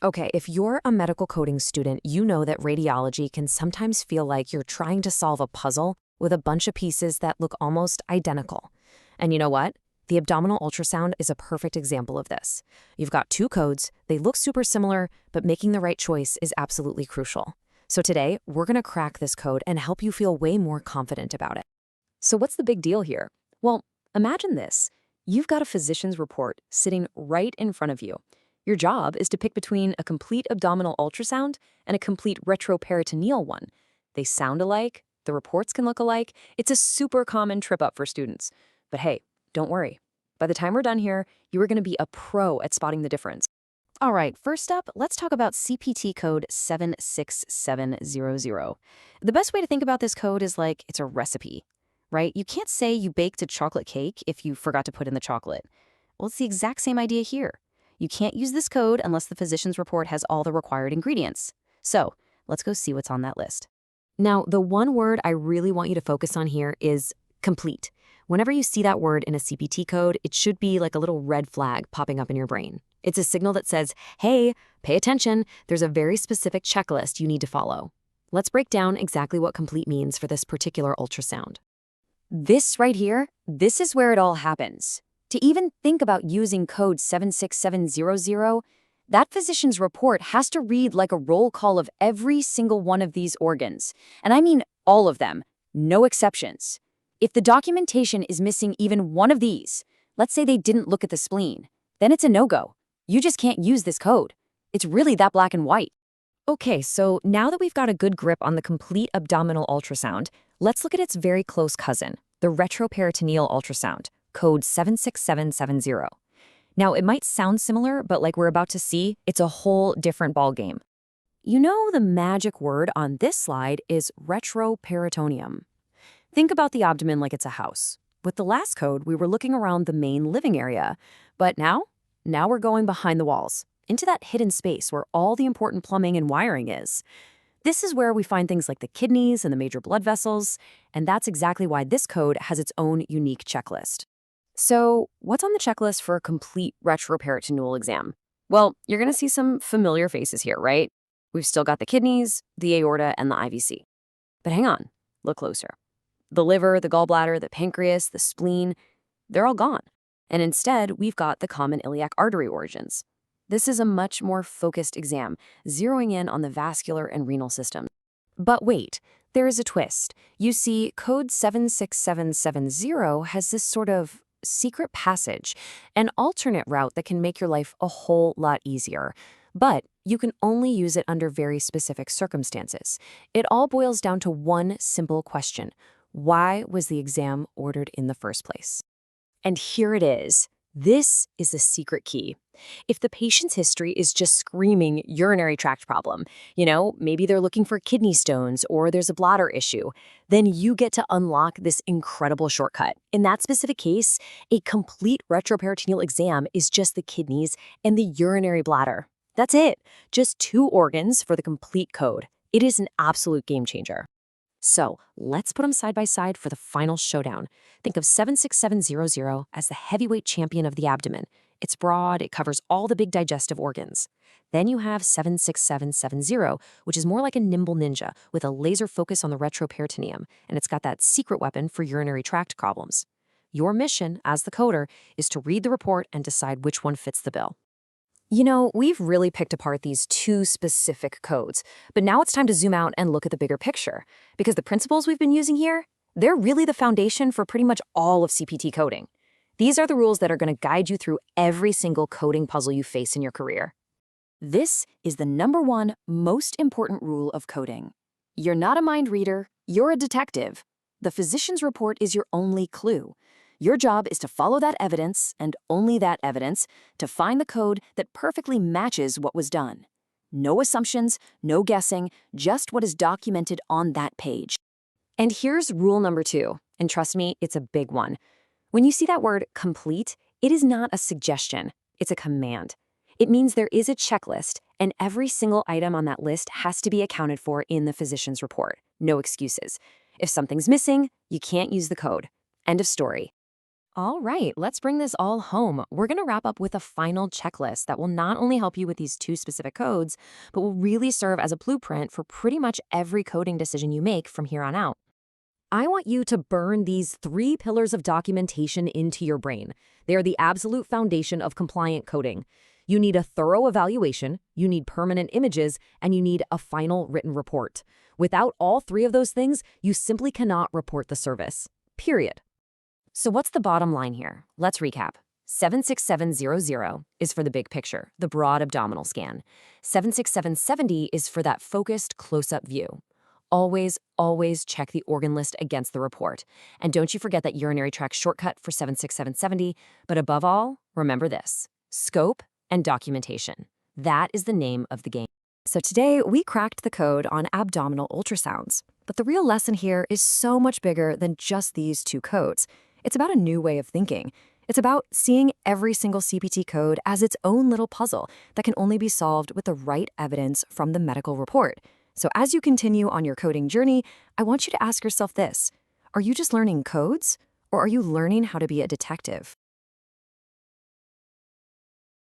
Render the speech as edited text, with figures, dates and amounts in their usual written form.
Okay, if you're a medical coding student, you know that radiology can sometimes feel like you're trying to solve a puzzle with a bunch of pieces that look almost identical. And you know what? The abdominal ultrasound is a perfect example of this. You've got two codes, they look super similar, but making the right choice is absolutely crucial. So today, we're going to crack this code and help you feel way more confident about it. So what's the big deal here? Well, imagine this. You've got a physician's report sitting right in front of you. Your job is to pick between a complete abdominal ultrasound and a complete retroperitoneal one. They sound alike, the reports can look alike. It's a super common trip up for students. But hey, don't worry. By the time we're done here, you are going to be a pro at spotting the difference. All right, first up, let's talk about CPT code 76700. The best way to think about this code is like it's a recipe, right? You can't say you baked a chocolate cake if you forgot to put in the chocolate. Well, it's the exact same idea here. You can't use this code unless the physician's report has all the required ingredients. So let's go see what's on that list. Now, the one word I really want you to focus on here is complete. Whenever you see that word in a CPT code, it should be like a little red flag popping up in your brain. It's a signal that says, hey, pay attention, there's a very specific checklist you need to follow. Let's break down exactly what complete means for this particular ultrasound. This right here, this is where it all happens. To even think about using code 76700, that physician's report has to read like a roll call of every single one of these organs. And I mean all of them, no exceptions. If the documentation is missing even one of these, let's say they didn't look at the spleen, then it's a no-go. You just can't use this code. It's really that black and white. Okay, so now that we've got a good grip on the complete abdominal ultrasound, let's look at its very close cousin, the retroperitoneal ultrasound, code 76770. Now, it might sound similar, but like we're about to see, it's a whole different ballgame. You know, the magic word on this slide is retroperitoneum. Think about the abdomen like it's a house. With the last code, we were looking around the main living area, but now we're going behind the walls, into that hidden space where all the important plumbing and wiring is. This is where we find things like the kidneys and the major blood vessels, and that's exactly why this code has its own unique checklist. So, what's on the checklist for a complete retroperitoneal exam? Well, you're going to see some familiar faces here, right? We've still got the kidneys, the aorta, and the IVC. But hang on, look closer. The liver, the gallbladder, the pancreas, the spleen, they're all gone. And instead, we've got the common iliac artery origins. This is a much more focused exam, zeroing in on the vascular and renal system. But wait, there is a twist. You see, code 76770 has this sort of secret passage, an alternate route that can make your life a whole lot easier. But you can only use it under very specific circumstances. It all boils down to one simple question. Why was the exam ordered in the first place? And here it is. This is the secret key. If the patient's history is just screaming urinary tract problem, maybe they're looking for kidney stones or there's a bladder issue, then you get to unlock this incredible shortcut. In that specific case, a complete retroperitoneal exam is just the kidneys and the urinary bladder. That's it. Just two organs for the complete code. It is an absolute game changer. So let's put them side by side for the final showdown. Think of 76700 as the heavyweight champion of the abdomen. It's broad, it covers all the big digestive organs. Then you have 76770, which is more like a nimble ninja with a laser focus on the retroperitoneum, and it's got that secret weapon for urinary tract problems. Your mission as the coder is to read the report and decide which one fits the bill. We've really picked apart these two specific codes, but now it's time to zoom out and look at the bigger picture, because the principles we've been using here, they're really the foundation for pretty much all of CPT coding. These are the rules that are going to guide you through every single coding puzzle you face in your career. This is the #1 most important rule of coding. You're not a mind reader, you're a detective. The physician's report is your only clue. Your job is to follow that evidence, and only that evidence, to find the code that perfectly matches what was done. No assumptions, no guessing, just what is documented on that page. And here's rule #2, and trust me, it's a big one. When you see that word complete, it is not a suggestion, it's a command. It means there is a checklist, and every single item on that list has to be accounted for in the physician's report. No excuses. If something's missing, you can't use the code. End of story. All right, let's bring this all home. We're going to wrap up with a final checklist that will not only help you with these two specific codes, but will really serve as a blueprint for pretty much every coding decision you make from here on out. I want you to burn these 3 pillars of documentation into your brain. They are the absolute foundation of compliant coding. You need a thorough evaluation, you need permanent images, and you need a final written report. Without all 3 of those things, you simply cannot report the service. Period. So what's the bottom line here? Let's recap. 76700 is for the big picture, the broad abdominal scan. 76770 is for that focused close-up view. Always, always check the organ list against the report. And don't you forget that urinary tract shortcut for 76770. But above all, remember this: scope and documentation. That is the name of the game. So today, we cracked the code on abdominal ultrasounds. But the real lesson here is so much bigger than just these 2 codes. It's about a new way of thinking. It's about seeing every single CPT code as its own little puzzle that can only be solved with the right evidence from the medical report. So as you continue on your coding journey, I want you to ask yourself this: are you just learning codes, or are you learning how to be a detective?